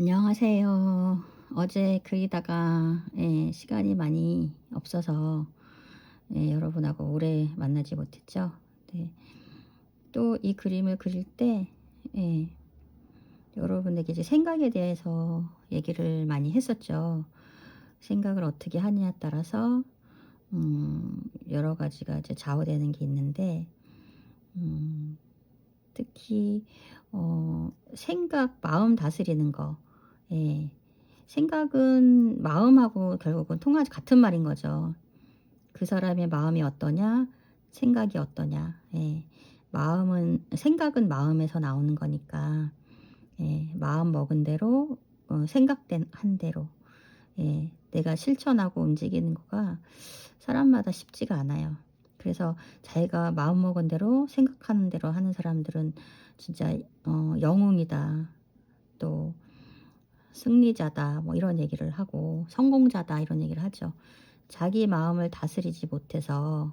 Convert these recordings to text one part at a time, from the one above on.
안녕하세요. 어제 그리다가 시간이 많이 없어서 여러분하고 오래 만나지 못했죠. 네. 또 이 그림을 그릴 때 예, 여러분에게 이제 생각에 대해서 얘기를 많이 했었죠. 생각을 어떻게 하느냐에 따라서 여러 가지가 이제 좌우되는 게 있는데 음, 특히 생각, 마음 다스리는 거. 예. 생각은 마음하고 결국은 통하지 같은 말인 거죠. 그 사람의 마음이 어떠냐, 생각이 어떠냐. 예. 마음은 생각은 마음에서 나오는 거니까 마음 먹은 대로 생각된 한 대로 내가 실천하고 움직이는 거가 사람마다 쉽지가 않아요. 그래서 자기가 마음먹은 대로 생각하는 대로 하는 사람들은 진짜 영웅이다. 또 승리자다. 뭐 이런 얘기를 하고 성공자다. 이런 얘기를 하죠. 자기 마음을 다스리지 못해서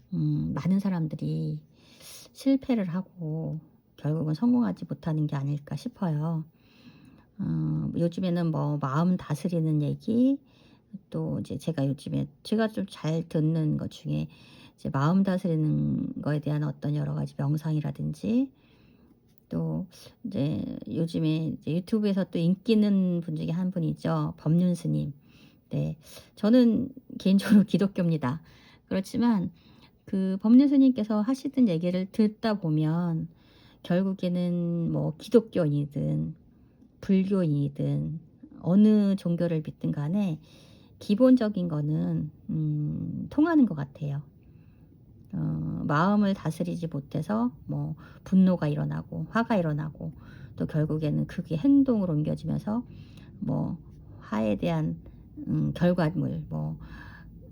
많은 사람들이 실패를 하고 결국은 성공하지 못하는 게 아닐까 싶어요. 요즘에는 뭐 마음 다스리는 얘기, 또 이제 제가 좀 잘 듣는 것 중에 이제 마음 다스리는 거에 대한 어떤 여러 가지 명상이라든지, 또 이제 요즘에 이제 유튜브에서 또 인기 있는 분 중에 한 분이죠. 법륜 스님. 네. 저는 개인적으로 기독교입니다. 그렇지만 그 법륜 스님께서 하시던 얘기를 듣다 보면 결국에는 뭐 기독교인이든 불교인이든 어느 종교를 믿든 간에 기본적인 거는 통하는 것 같아요. 마음을 다스리지 못해서 뭐 분노가 일어나고 화가 일어나고, 또 결국에는 그게 행동으로 옮겨지면서 뭐 화에 대한 결과물, 뭐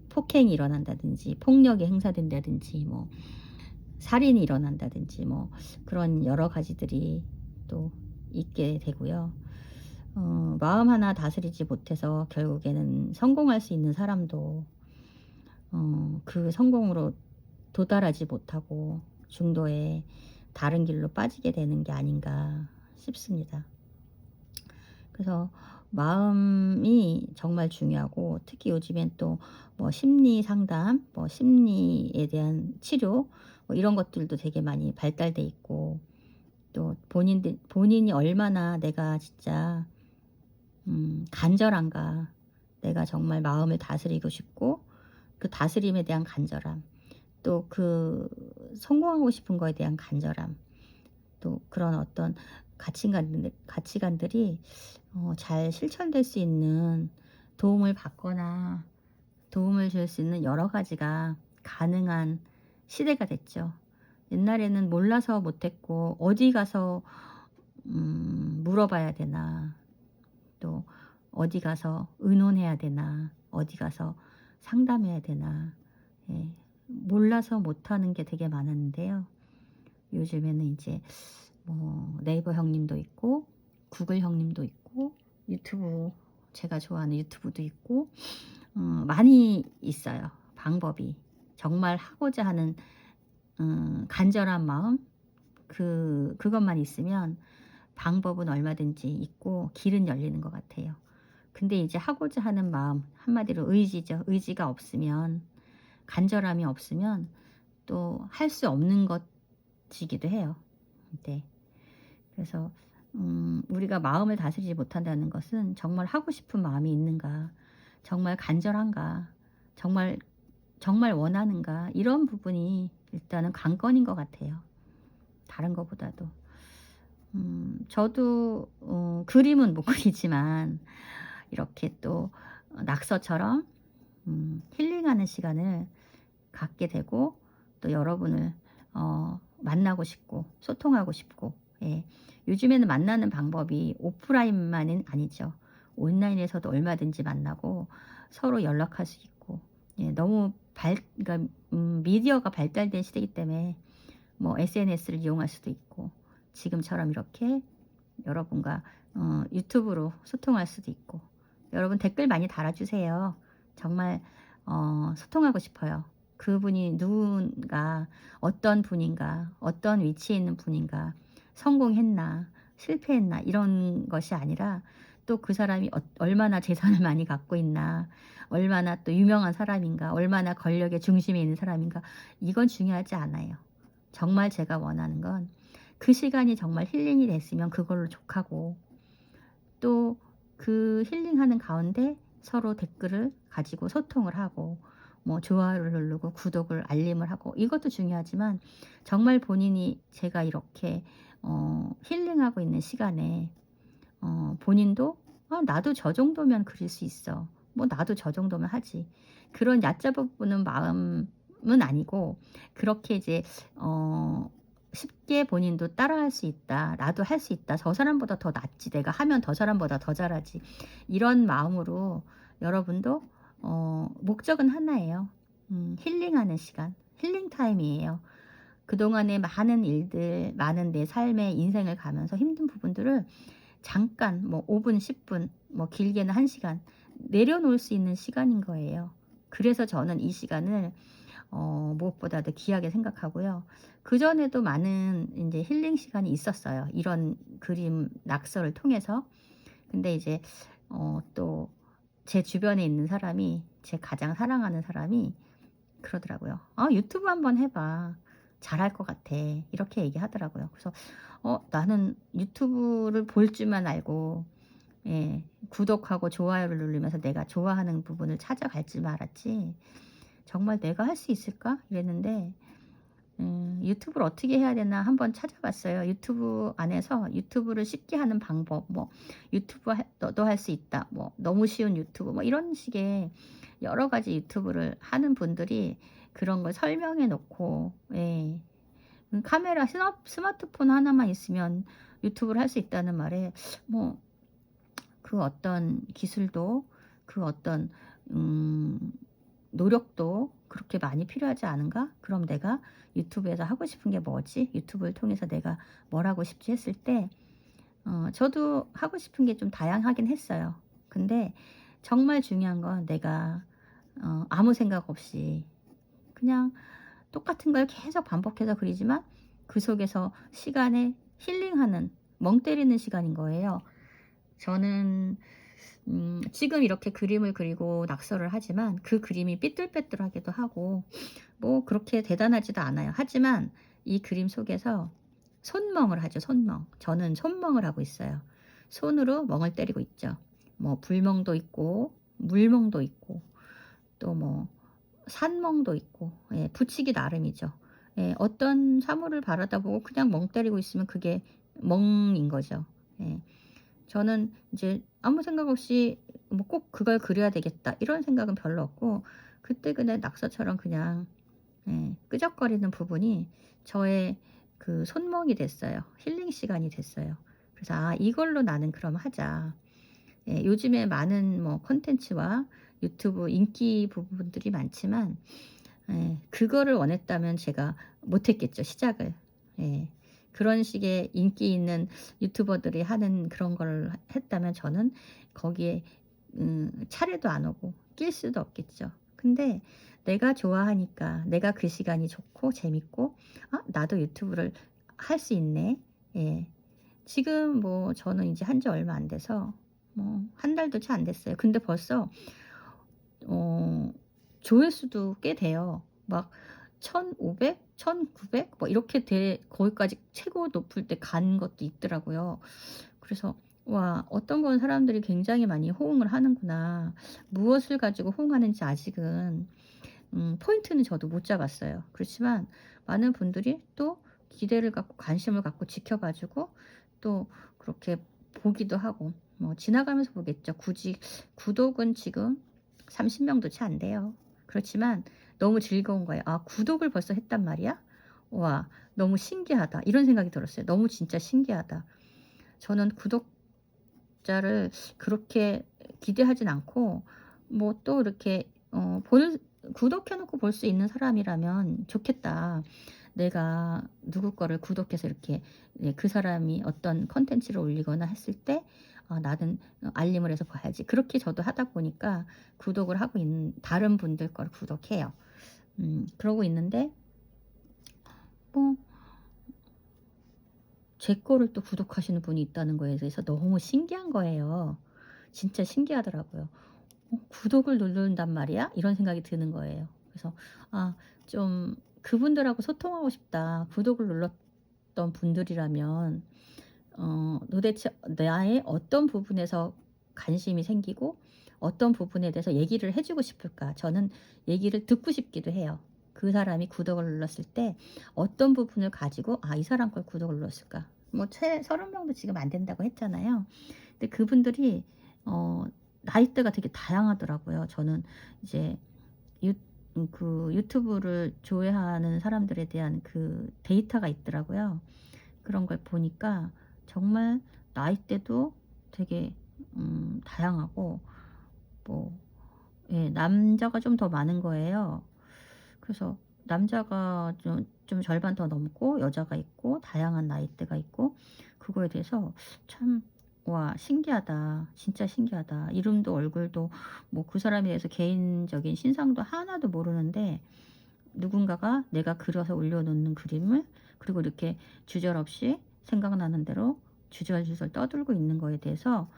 폭행이 일어난다든지 폭력이 행사된다든지 뭐 살인이 일어난다든지 뭐 그런 여러 가지들이 또 있게 되고요. 마음 하나 다스리지 못해서 결국에는 성공할 수 있는 사람도 그 성공으로 도달하지 못하고 중도에 다른 길로 빠지게 되는 게 아닌가 싶습니다. 그래서 마음이 정말 중요하고, 특히 요즘엔 또 뭐 심리 상담, 뭐 심리에 대한 치료, 뭐 이런 것들도 되게 많이 발달돼 있고, 또 본인이 얼마나 내가 진짜 간절한가, 내가 정말 마음을 다스리고 싶고 그 다스림에 대한 간절함, 또 그 성공하고 싶은 거에 대한 간절함, 또 그런 어떤 가치관들이 잘 실천될 수 있는, 도움을 받거나 도움을 줄 수 있는 여러 가지가 가능한 시대가 됐죠. 옛날에는 몰라서 못했고 어디 가서 물어봐야 되나, 또 어디 가서 의논해야 되나, 어디 가서 상담해야 되나, 예, 몰라서 못하는 게 되게 많았는데요. 요즘에는 이제 뭐 네이버 형님도 있고 구글 형님도 있고 유튜브, 제가 좋아하는 유튜브도 있고 많이 있어요. 방법이 정말 하고자 하는 간절한 마음, 그것만 있으면 방법은 얼마든지 있고 길은 열리는 것 같아요. 근데 이제 하고자 하는 마음, 한마디로 의지죠. 의지가 없으면, 간절함이 없으면 또 할 수 없는 것이기도 해요. 네. 그래서 우리가 마음을 다스리지 못한다는 것은 정말 하고 싶은 마음이 있는가, 정말 간절한가, 정말 정말 원하는가, 이런 부분이 일단은 관건인 것 같아요. 다른 것보다도. 저도 그림은 못 그리지만 이렇게 또 낙서처럼 힐링하는 시간을 갖게 되고, 또 여러분을 만나고 싶고 소통하고 싶고, 예. 요즘에는 만나는 방법이 오프라인만은 아니죠. 온라인에서도 얼마든지 만나고 서로 연락할 수 있고, 예. 너무 그러니까 미디어가 발달된 시대이기 때문에 뭐 SNS를 이용할 수도 있고, 지금처럼 이렇게 여러분과 유튜브로 소통할 수도 있고, 여러분 댓글 많이 달아주세요. 정말 소통하고 싶어요. 그분이 누군가, 어떤 분인가, 어떤 위치에 있는 분인가, 성공했나, 실패했나 이런 것이 아니라 또 그 사람이 얼마나 재산을 많이 갖고 있나, 얼마나 또 유명한 사람인가, 얼마나 권력의 중심에 있는 사람인가, 이건 중요하지 않아요. 정말 제가 원하는 건 그 시간이 정말 힐링이 됐으면 그걸로 족하고, 또 그 힐링하는 가운데 서로 댓글을 가지고 소통을 하고 뭐 좋아요를 누르고 구독을 알림을 하고, 이것도 중요하지만 정말 본인이 제가 이렇게 힐링하고 있는 시간에 본인도 나도 저 정도면 그릴 수 있어, 뭐 나도 저 정도면 하지, 그런 얕잡아보는 마음은 아니고, 그렇게 이제 쉽게 본인도 따라할 수 있다, 나도 할 수 있다, 저 사람보다 더 낫지, 내가 하면 저 사람보다 더 잘하지, 이런 마음으로 여러분도 목적은 하나예요. 힐링하는 시간, 힐링 타임이에요. 그동안의 많은 일들, 많은 내 삶의 인생을 가면서 힘든 부분들을 잠깐 뭐 5분, 10분, 뭐 길게는 1시간 내려놓을 수 있는 시간인 거예요. 그래서 저는 이 시간을 무엇보다도 귀하게 생각하고요. 그전에도 많은 이제 힐링 시간이 있었어요, 이런 그림 낙서를 통해서. 근데 이제 또 제 주변에 있는 사람이, 제 가장 사랑하는 사람이 그러더라고요. 유튜브 한번 해봐, 잘할 것 같아." 이렇게 얘기하더라고요. 그래서 나는 유튜브를 볼 줄만 알고, 예, 구독하고 좋아요를 누르면서 내가 좋아하는 부분을 찾아갈 줄 알았지, 정말 내가 할 수 있을까 이랬는데, 유튜브를 어떻게 해야 되나 한번 찾아봤어요. 유튜브 안에서 유튜브를 쉽게 하는 방법, 뭐 유튜브 너도 할 수 있다, 뭐 너무 쉬운 유튜브, 뭐 이런 식의 여러 가지 유튜브를 하는 분들이 그런 걸 설명해 놓고, 예, 카메라 스마트폰 하나만 있으면 유튜브를 할 수 있다는 말에, 뭐 그 어떤 기술도, 그 어떤 노력도 그렇게 많이 필요하지 않은가? 그럼 내가 유튜브에서 하고 싶은 게 뭐지? 유튜브를 통해서 내가 뭘 하고 싶지 했을 때, 저도 하고 싶은 게 좀 다양하긴 했어요. 근데 정말 중요한 건 내가 아무 생각 없이 그냥 똑같은 걸 계속 반복해서 그리지만 그 속에서 시간에 힐링하는, 멍 때리는 시간인 거예요. 저는 지금 이렇게 그림을 그리고 낙서를 하지만 그 그림이 삐뚤빼뚤하기도 하고 뭐 그렇게 대단하지도 않아요. 하지만 이 그림 속에서 손멍을 하죠, 손멍. 저는 손멍을 하고 있어요. 손으로 멍을 때리고 있죠. 뭐 불멍도 있고 물멍도 있고 또 뭐 산멍도 있고, 예, 붙이기 나름이죠. 예, 어떤 사물을 바라다 보고 그냥 멍 때리고 있으면 그게 멍인 거죠. 예. 저는 이제 아무 생각 없이 뭐 꼭 그걸 그려야 되겠다 이런 생각은 별로 없고, 그때 그냥 낙서처럼 그냥, 예, 끄적거리는 부분이 저의 그 손멍이 됐어요. 힐링 시간이 됐어요. 그래서 이걸로 나는 그럼 하자. 예, 요즘에 많은 뭐 콘텐츠와 유튜브 인기 부분들이 많지만, 예, 그거를 원했다면 제가 못했겠죠, 시작을. 예. 그런 식의 인기 있는 유튜버들이 하는 그런 걸 했다면 저는 거기에 차례도 안 오고 낄 수도 없겠죠. 근데 내가 좋아하니까, 내가 그 시간이 좋고 재밌고, 나도 유튜브를 할 수 있네. 예. 지금 뭐 저는 이제 한지 얼마 안 돼서 뭐 한 달도 채 안 됐어요. 근데 벌써 어 조회수도 꽤 돼요. 막 1,500, 1,900 뭐 이렇게 거기까지 최고 높을 때 간 것도 있더라고요. 그래서 '와, 어떤 건 사람들이 굉장히 많이 호응을 하는구나.' 무엇을 가지고 호응하는지 아직은 포인트는 저도 못 잡았어요. 그렇지만 많은 분들이 또 기대를 갖고 관심을 갖고 지켜봐 주고, 또 그렇게 보기도 하고, 뭐 지나가면서 보겠죠. 굳이 구독은 지금 30명도 채 안 돼요. 그렇지만 너무 즐거운 거예요. '아, 구독을 벌써 했단 말이야? 와, 너무 신기하다.' 이런 생각이 들었어요. 너무 진짜 신기하다. 저는 구독자를 그렇게 기대하진 않고, 뭐 또 이렇게 볼 구독해 놓고 볼 수 있는 사람이라면 좋겠다. 내가 누구 거를 구독해서 이렇게, 예, 그 사람이 어떤 콘텐츠를 올리거나 했을 때 나는 알림을 해서 봐야지. 그렇게 저도 하다 보니까 구독을 하고 있는 다른 분들 걸 구독해요. 그러고 있는데 뭐 제 거를 또 구독하시는 분이 있다는 거에 대해서 너무 신기한 거예요. 진짜 신기하더라고요. '구독을 누른단 말이야?' 이런 생각이 드는 거예요. 그래서 '아 좀 그분들하고 소통하고 싶다.' 구독을 눌렀던 분들이라면 도대체 나의 어떤 부분에서 관심이 생기고 어떤 부분에 대해서 얘기를 해 주고 싶을까? 저는 얘기를 듣고 싶기도 해요. 그 사람이 구독을 눌렀을 때 어떤 부분을 가지고 '아 이 사람 걸 구독을 눌렀을까?' 뭐 최 30 명도 지금 안 된다고 했잖아요. 근데 그분들이 어 나이대가 되게 다양하더라고요. 저는 이제 유 그 유튜브를 조회하는 사람들에 대한 그 데이터가 있더라고요. 그런 걸 보니까 정말 나이대도 되게 다양하고 뭐 예 남자가 좀 더 많은 거예요. 그래서 남자가 좀 절반 더 넘고 여자가 있고 다양한 나이대가 있고 그거에 대해서 참 '와 신기하다. 진짜 신기하다.' 이름도 얼굴도 뭐 그 사람에 대해서 개인적인 신상도 하나도 모르는데 누군가가 내가 그려서 올려 놓는 그림을 그리고 이렇게 주저없이 생각나는 대로 주절주절 떠들고 있는 거에 대해서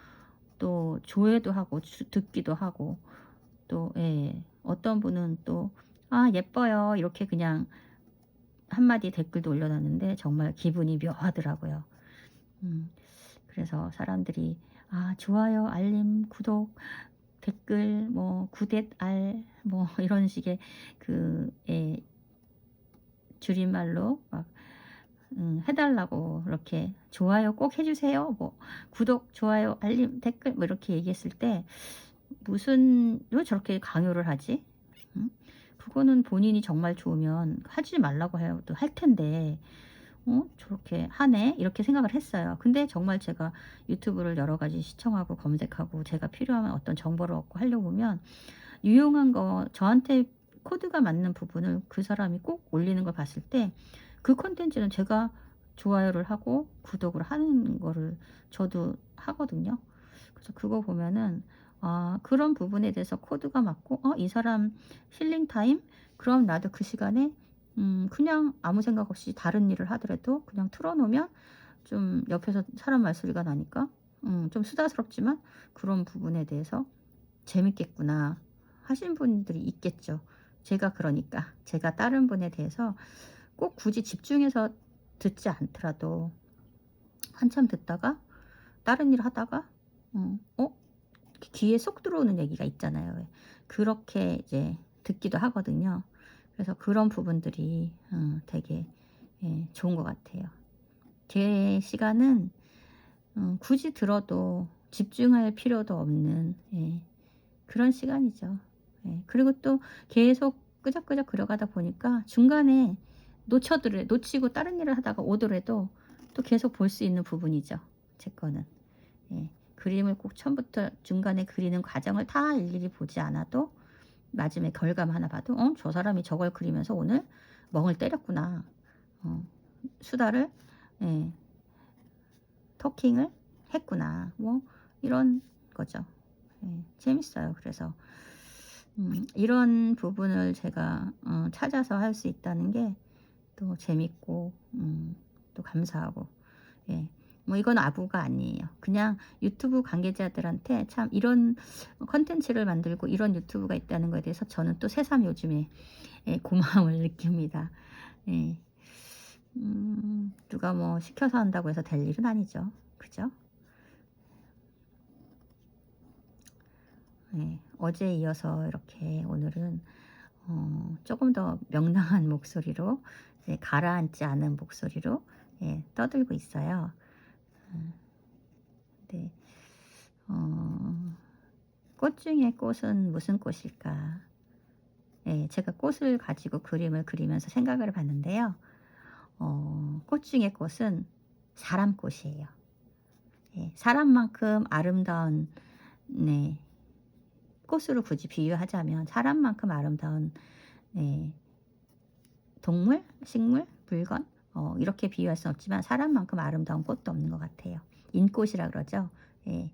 또 조회도 하고 듣기도 하고 또 예 어떤 분은 또 "아 예뻐요." 이렇게 그냥 한마디 댓글도 올려 놨는데 정말 기분이 묘하더라고요. 음 그래서 사람들이 좋아요, 알림, 구독, 댓글 뭐 구댓 알 뭐 이런 식의 그 예 줄임말로 막 해 달라고 이렇게 "좋아요 꼭 해 주세요." 뭐 구독, 좋아요, 알림, 댓글 뭐 이렇게 얘기했을 때 무슨 왜 저렇게 강요를 하지? 음? 그거는 본인이 정말 좋으면 하지 말라고 해도 할 텐데 '저렇게 하네.' 이렇게 생각을 했어요. 근데 정말 제가 유튜브를 여러 가지 시청하고 검색하고 제가 필요한 어떤 정보를 얻고 하려고 보면 유용한 거 저한테 코드가 맞는 부분을 그 사람이 꼭 올리는 걸 봤을 때 그 콘텐츠는 제가 좋아요를 하고 구독을 하는 거를 저도 하거든요. 그래서 그거 보면은 그런 부분에 대해서 코드가 맞고 '이 사람 힐링 타임? 그럼 나도 그 시간에 그냥 아무 생각 없이 다른 일을 하더라도 그냥 틀어 놓으면 좀 옆에서 사람 말소리가 나니까 좀 수다스럽지만 그런 부분에 대해서 재밌겠구나.' 하신 분들이 있겠죠. 제가 그러니까 제가 다른 분에 대해서 꼭 굳이 집중해서 듣지 않더라도 한참 듣다가 다른 일 하다가 귀에 쏙 들어오는 얘기가 있잖아요. 왜. 그렇게 이제 듣기도 하거든요. 그래서 그런 부분들이 되게 예 좋은 것 같아요. 제 시간은 굳이 들어도 집중할 필요도 없는 그런 시간이죠. 예. 그리고 또 계속 끄적끄적 그려가다 보니까 중간에 놓치고 다른 일을 하다가 오더라도 또 계속 볼 수 있는 부분이죠, 제 거는. 예. 그림을 꼭 처음부터 중간에 그리는 과정을 다 일일이 보지 않아도 마지막에 결과만 하나 봐도 '저 사람이 저걸 그리면서 오늘 멍을 때렸구나. 어 수다를 예 토킹을 했구나.' 뭐 이런 거죠. 예. 재밌어요. 그래서 이런 부분을 제가 찾아서 할 수 있다는 게 또 재밌고 또 감사하고 예. 뭐 이건 아부가 아니에요. 그냥 유튜브 관계자들한테 참 이런 콘텐츠를 만들고 이런 유튜브가 있다는 거에 대해서 저는 또 새삼 요즘에 고마움을 느낍니다. 예. 누가 뭐 시켜서 한다고 해서 될 일은 아니죠. 그죠? 예. 어제에 이어서 이렇게 오늘은 조금 더 명랑한 목소리로 이제 가라앉지 않은 목소리로 떠들고 있어요. 음 네. 어 '꽃 중에 꽃은 무슨 꽃일까?' 예. 제가 꽃을 가지고 그림을 그리면서 생각을 해 봤는데요. 꽃 중에 꽃은 사람꽃이에요. 예. 사람만큼 아름다운 네 꽃으로 굳이 비유하자면 사람만큼 아름다운 네 동물, 식물, 물건 이렇게 비유할 수는 없지만 사람만큼 아름다운 꽃도 없는 것 같아요. 인꽃이라 그러죠. 예.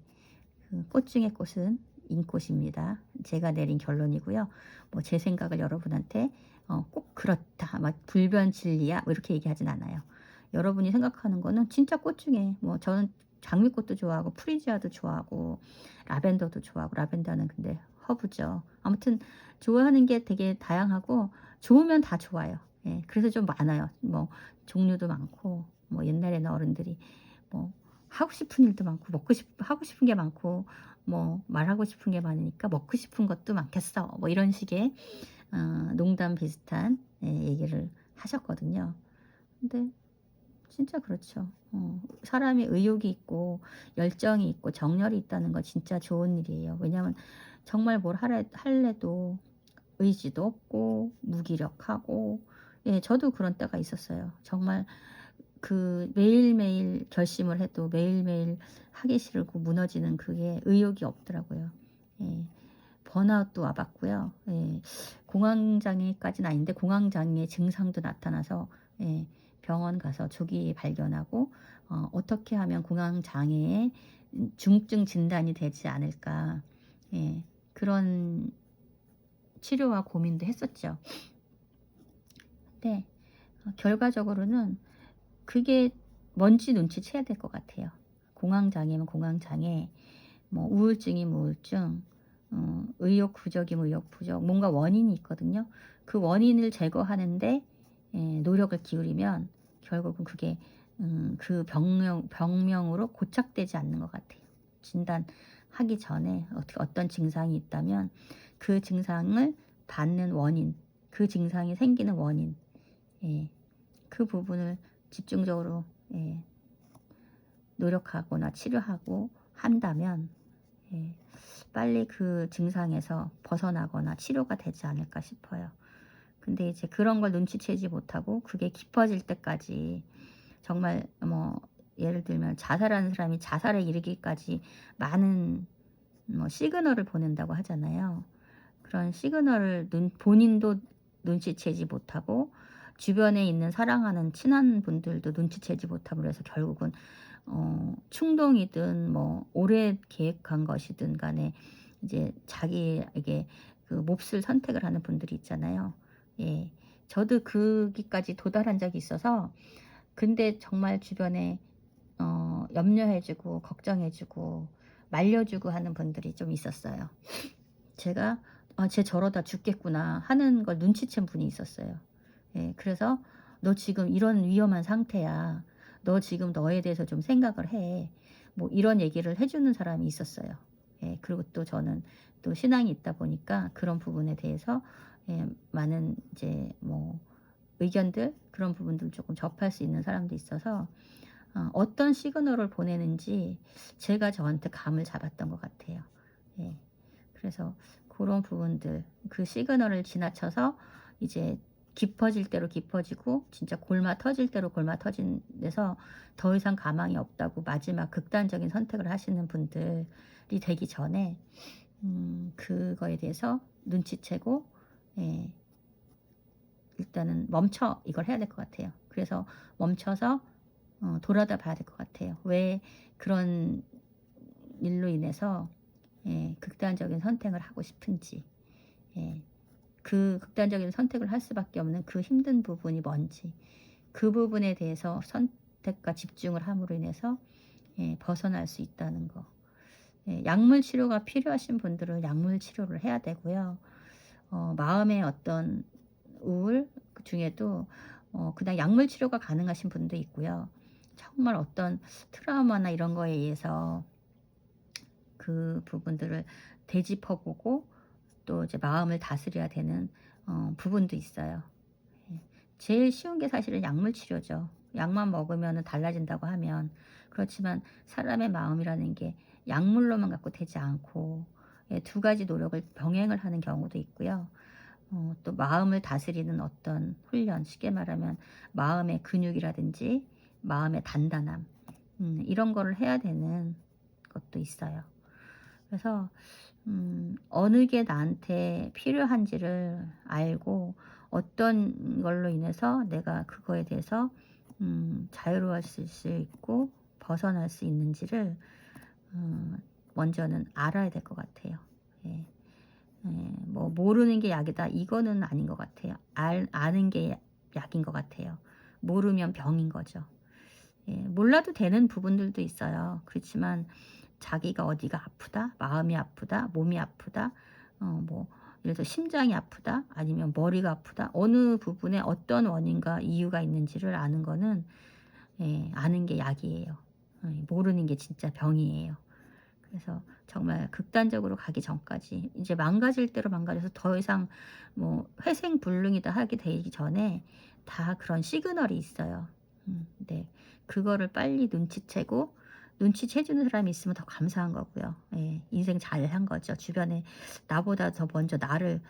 그 꽃 중의 꽃은 인꽃입니다. 제가 내린 결론이고요. 뭐 제 생각을 여러분한테 꼭 그렇다. 막 불변 진리야. 뭐 이렇게 얘기하진 않아요. 여러분이 생각하는 거는 진짜 꽃 중에 뭐 저는 장미꽃도 좋아하고 프리지아도 좋아하고 라벤더도 좋아하고 라벤더는 근데 허브죠. 아무튼 좋아하는 게 되게 다양하고 좋으면 다 좋아요. 예. 그래서 좀 많아요. 뭐 종류도 많고 뭐 옛날에는 어른들이 뭐 하고 싶은 일도 많고 하고 싶은 게 많고 뭐 말하고 싶은 게 많으니까 먹고 싶은 것도 많겠어. 뭐 이런 식의 농담 비슷한 얘기를 하셨거든요. 근데 진짜 그렇죠. 사람이 의욕이 있고 열정이 있고 정열이 있다는 건 진짜 좋은 일이에요. 왜냐하면 정말 뭘 할래도 의지도 없고 무기력하고 예 저도 그런 때가 있었어요. 정말 그 매일매일 결심을 해도 매일매일 하기 싫고 무너지는 그게 의욕이 없더라고요. 예. 번아웃도 와 봤고요. 예. 공황장애까지는 아닌데 공황장애 증상도 나타나서 예 병원 가서 조기 발견하고 어떻게 하면 공황장애의 중증 진단이 되지 않을까 예 그런 치료와 고민도 했었죠. 근데 결과적으로는 그게 뭔지 눈치채야 될 것 같아요. 공황장애면 공황장애, 뭐 우울증이면 우울증, 의욕 부족이면 의욕 부족, 뭔가 원인이 있거든요. 그 원인을 제거하는데 노력을 기울이면 결국은 그게 그 병명으로 고착되지 않는 것 같아요. 진단하기 전에 어떤 증상이 있다면 그 증상을 받는 원인, 그 증상이 생기는 원인, 예, 그 부분을 집중적으로 노력하거나 치료하고 한다면 예, 빨리 그 증상에서 벗어나거나 치료가 되지 않을까 싶어요. 근데 이제 그런 걸 눈치채지 못하고 그게 깊어질 때까지 정말 뭐 예를 들면 자살하는 사람이 자살에 이르기까지 많은 뭐 시그널을 보낸다고 하잖아요. 그런 시그널을 본인도 눈치채지 못하고 주변에 있는 사랑하는 친한 분들도 눈치채지 못하고 그래서 결국은 충동이든 뭐 오래 계획한 것이든 간에 이제 자기에게 그 몹쓸 선택을 하는 분들이 있잖아요. 예. 저도 거기까지 도달한 적이 있어서 근데 정말 주변에 염려해 주고 걱정해 주고 말려 주고 하는 분들이 좀 있었어요. 제가 '아 쟤 저러다 죽겠구나.' 하는 걸 눈치챈 분이 있었어요. 예. 그래서 "너 지금 이런 위험한 상태야. 너 지금 너에 대해서 좀 생각을 해." 뭐 이런 얘기를 해 주는 사람이 있었어요. 예. 그리고 또 저는 또 신앙이 있다 보니까 그런 부분에 대해서 많은 이제 뭐 의견들 그런 부분들을 쪼끔 접할 수 있는 사람도 있어서 어떤 시그널을 보내는지 제가 저한테 감을 잡았던 것 같아요. 예. 그래서 고런 부분들 그 시그널을 지나쳐서 이제 깊어질 대로 깊어지고 진짜 골마 터질 대로 골마 터진 데서 더 이상 가망이 없다고 마지막 극단적인 선택을 하시는 분들이 되기 전에 그거에 대해서 눈치채고 예 일단은 멈춰 이걸 해야 될 것 같아요. 그래서 멈춰서 돌아다 봐야 될 것 같아요. 왜 그런 일로 인해서 극단적인 선택을 하고 싶은지 예. 그 극단적인 선택을 할 수밖에 없는 그 힘든 부분이 뭔지 그 부분에 대해서 선택과 집중을 함으로 인해서 벗어날 수 있다는 거. 예. 약물 치료가 필요하신 분들은 약물 치료를 해야 되고요. 마음의 어떤 우울 그 중에도 그냥 약물 치료가 가능하신 분도 있고요. 정말 어떤 트라우마나 이런 거에 의해서 그 부분들을 되짚어 보고 또 이제 마음을 다스려야 되는 부분도 있어요. 예. 제일 쉬운 게 사실은 약물 치료죠. 약만 먹으면은 달라진다고 하면. 그렇지만 사람의 마음이라는 게 약물로만 갖고 되지 않고 두 가지 노력을 병행을 하는 경우도 있고요. 또 마음을 다스리는 어떤 훈련, 쉽게 말하면 마음의 근육이라든지 마음의 단단함, 이런 거를 해야 되는 것도 있어요. 그래서 어느 게 나한테 필요한지를 알고 어떤 걸로 인해서 내가 그거에 대해서 자유로워질 수 있고 벗어날 수 있는지를 먼저는 알아야 될 것 같아요. 예. 뭐 모르는 게 약이다 이거는 아닌 것 같아요. 아는 게 약인 것 같아요. 모르면 병인 거죠. 예, 몰라도 되는 부분들도 있어요. 그렇지만 자기가 어디가 아프다, 마음이 아프다, 몸이 아프다, 뭐 예를 들어 심장이 아프다, 아니면 머리가 아프다, 어느 부분에 어떤 원인과 이유가 있는지를 아는 거는, 예, 아는 게 약이에요. 예, 모르는 게 진짜 병이에요. 그래서 정말 극단적으로 가기 전까지, 이제 망가질 대로 망가져서 더 이상 뭐 회생불능이다 하게 되기 전에 다 그런 시그널이 있어요. 네. 그거를 빨리 눈치채고, 눈치채주는 사람이 있으면 더 감사한 거고요. 예, 인생 잘한 거죠. 주변에 나보다 더 먼저 나를,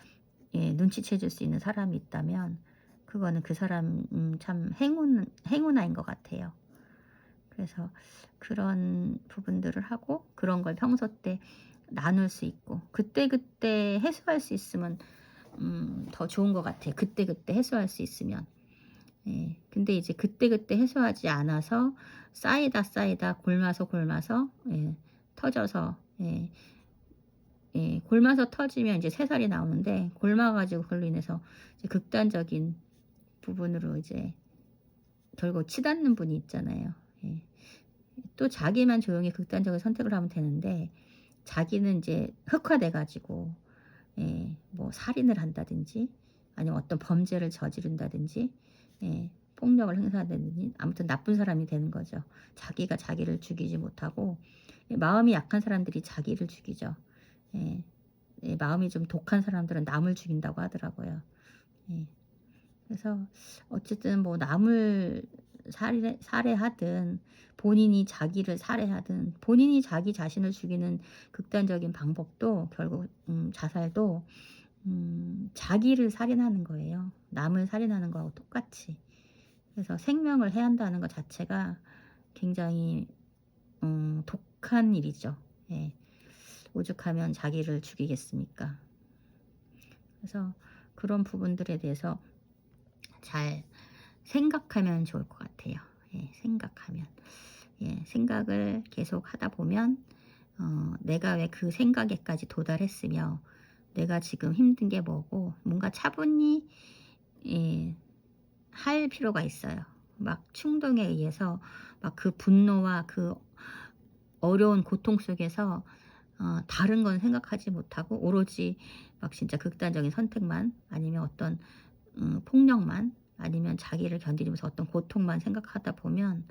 예, 눈치채줄 수 있는 사람이 있다면 그거는 그 사람 참 행운아인 것 같아요. 그래서 그런 부분들을 하고, 그런 걸 평소 때 나눌 수 있고, 그때그때 해소할 수 있으면 더 좋은 것 같아요. 그때그때 해소할 수 있으면. 예. 근데 이제 그때그때 해소하지 않아서 쌓이다 골마서, 예, 터져서, 예, 예, 골마서 터지면 이제 새살이 나오는데, 골마 가지고 그걸로 인해서 이제 극단적인 부분으로 이제 결국 치닫는 분이 있잖아요. 예. 또 자기만 조용히 극단적인 선택을 하면 되는데, 자기는 이제 흑화돼 가지고, 예, 뭐 살인을 한다든지, 아니면 어떤 범죄를 저지른다든지, 예, 폭력을 행사하든지, 아무튼 나쁜 사람이 되는 거죠. 자기가 자기를 죽이지 못하고, 예, 마음이 약한 사람들이 자기를 죽이죠. 예, 예, 마음이 좀 독한 사람들은 남을 죽인다고 하더라고요. 예. 그래서 어쨌든 뭐 남을 살해하든, 본인이 자기를 살해하든, 본인이 자기 자신을 죽이는 극단적인 방법도 결국, 자살도 자기를 살인하는 거예요. 남을 살인하는 거하고 똑같이. 그래서 생명을 해한다는 것 자체가 굉장히 독한 일이죠. 예. 오죽하면 자기를 죽이겠습니까? 그래서 그런 부분들에 대해서 잘 생각하면 좋을 것 같아요. 예, 생각하면. 예, 생각을 계속 하다 보면, 내가 왜 그 생각에까지 도달했으며, 내가 지금 힘든 게 뭐고, 뭔가 차분히, 예, 할 필요가 있어요. 막 충동에 의해서 막 그 분노와 그 어려운 고통 속에서 다른 건 생각하지 못하고 오로지 막 진짜 극단적인 선택만, 아니면 어떤 폭력만, 아니면 자기를 견디면서 어떤 고통만 생각하다 보면,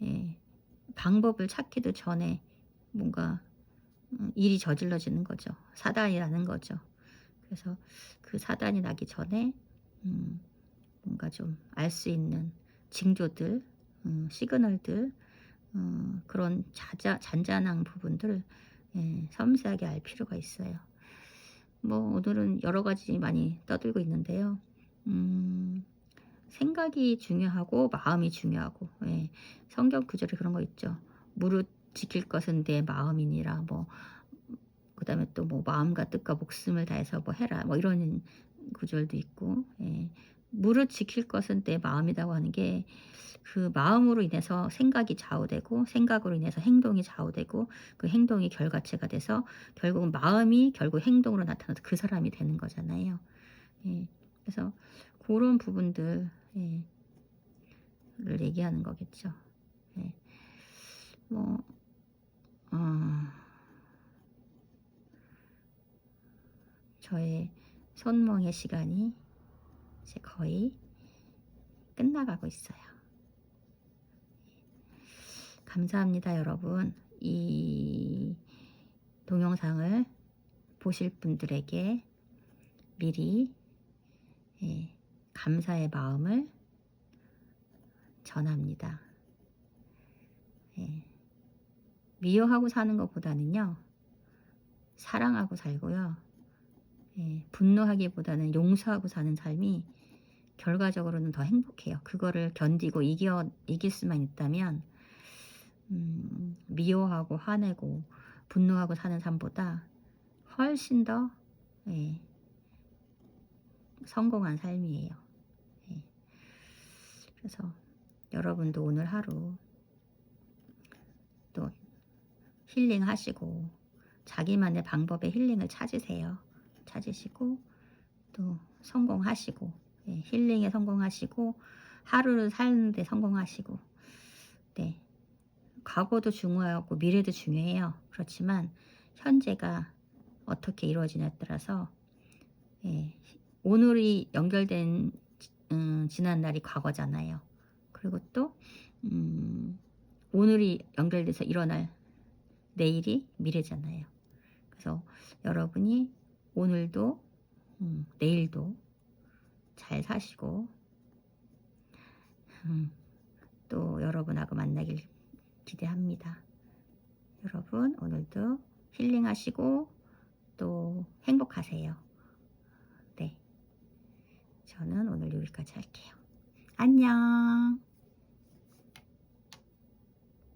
예, 방법을 찾기도 전에 뭔가 일이 저질러지는 거죠. 사단이 나는 거죠. 그래서 그 사단이 나기 전에 뭔가 좀 알 수 있는 징조들, 시그널들, 그런 잔잔한 부분들, 예, 섬세하게 알 필요가 있어요. 뭐 오늘은 여러 가지 많이 떠들고 있는데요. 생각이 중요하고 마음이 중요하고, 예, 성경 구절에 그런 거 있죠. 무릇 지킬 것은 내 마음이니라. 뭐 그다음에 또 뭐 마음과 뜻과 목숨을 다해서 뭐 해라, 뭐 이런 구절도 있고, 예, 무릇 지킬 것은 내 마음이라고 하는 게, 그 마음으로 인해서 생각이 좌우되고, 생각으로 인해서 행동이 좌우되고, 그 행동이 결과체가 돼서 결국은 마음이 결국 행동으로 나타나서 그 사람이 되는 거잖아요. 예, 그래서 그런 부분들, 예, 를 얘기하는 거겠죠. 예, 뭐 저의 손멍의 시간이 이제 거의 끝나가고 있어요. 감사합니다, 여러분. 이 동영상을 보실 분들에게 미리, 예, 감사의 마음을 전합니다. 예, 미워하고 사는 것보다는요, 사랑하고 살고요, 예, 분노하기보다는 용서하고 사는 삶이 결과적으로는 더 행복해요. 그거를 견디고 이길 수만 있다면, 미워하고 화내고 분노하고 사는 삶보다 훨씬 더, 예, 성공한 삶이에요. 예. 그래서 여러분도 오늘 하루 또 힐링하시고, 자기만의 방법의 힐링을 찾으시고 또 성공하시고, 예, 힐링에 성공하시고, 하루를 사는데 성공하시고, 네. 과거도 중요하고 미래도 중요해요. 그렇지만 현재가 어떻게 이루어지냐에 따라서 예, 오늘이 연결된 지난 날이 과거잖아요. 그리고 또 오늘이 연결돼서 일어날 내일이 미래잖아요. 그래서 여러분이 오늘도 내일도 잘 사시고 또 여러분하고 만나길 기대합니다. 여러분 오늘도 힐링하시고 또 행복하세요. 네, 저는 오늘 여기까지 할게요. 안녕.